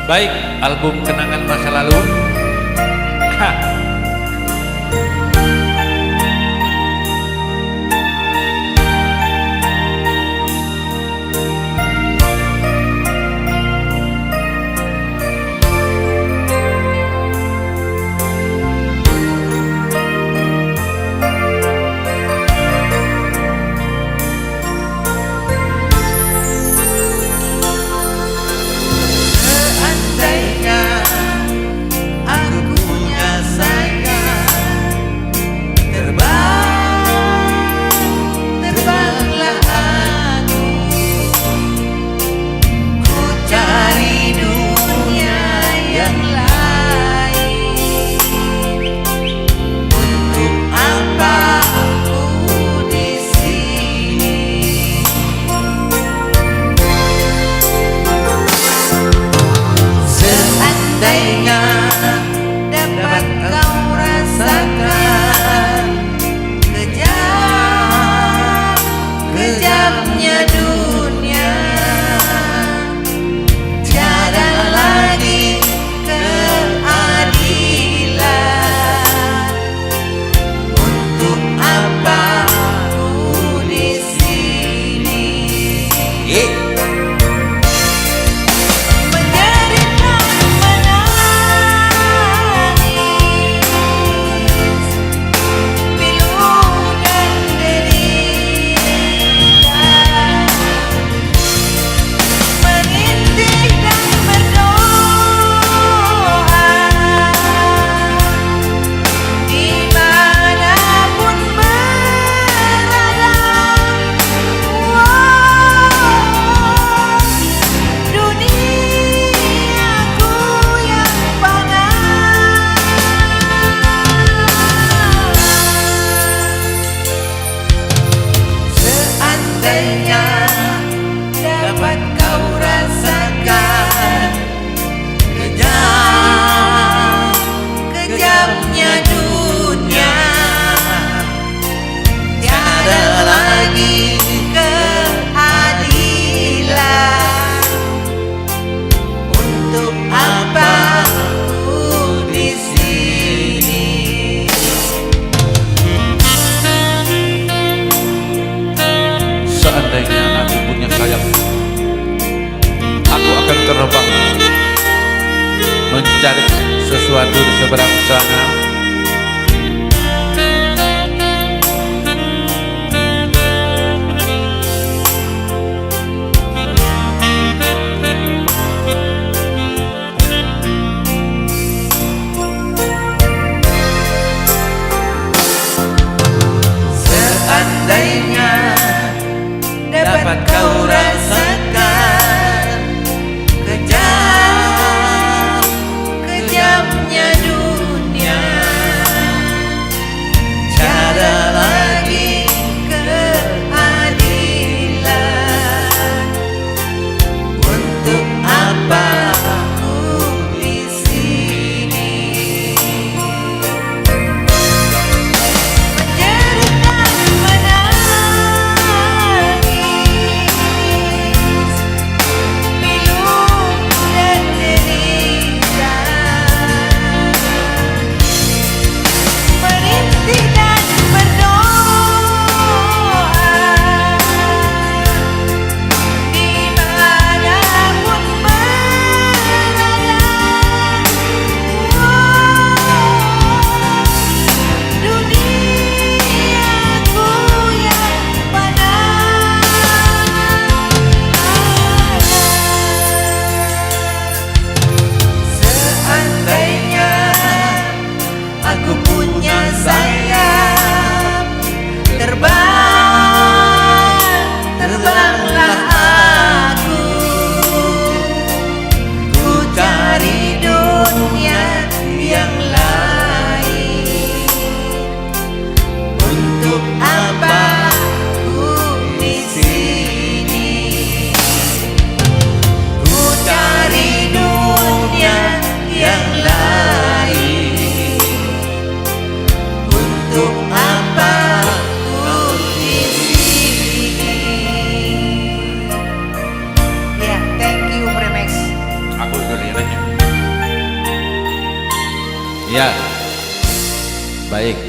Baik, album Kenangan Masa Lalu. Dapat kau rasakan kejamnya dunia, tiada lagi keadilan. Untuk apa ku di sini? Dapat kau rasakan kejamnya dunia, tiada lagi keadilan. Untuk apa ku di sini? Seandainya aku punya sayap, aku akan terbang mencari sesuatu di seberang sana. Seandainya dapat kau rasakan kejamnya dunia, tiada lagi keadilan. Untuk apa ku di sini? Menjerit dan menangis Ya, baik.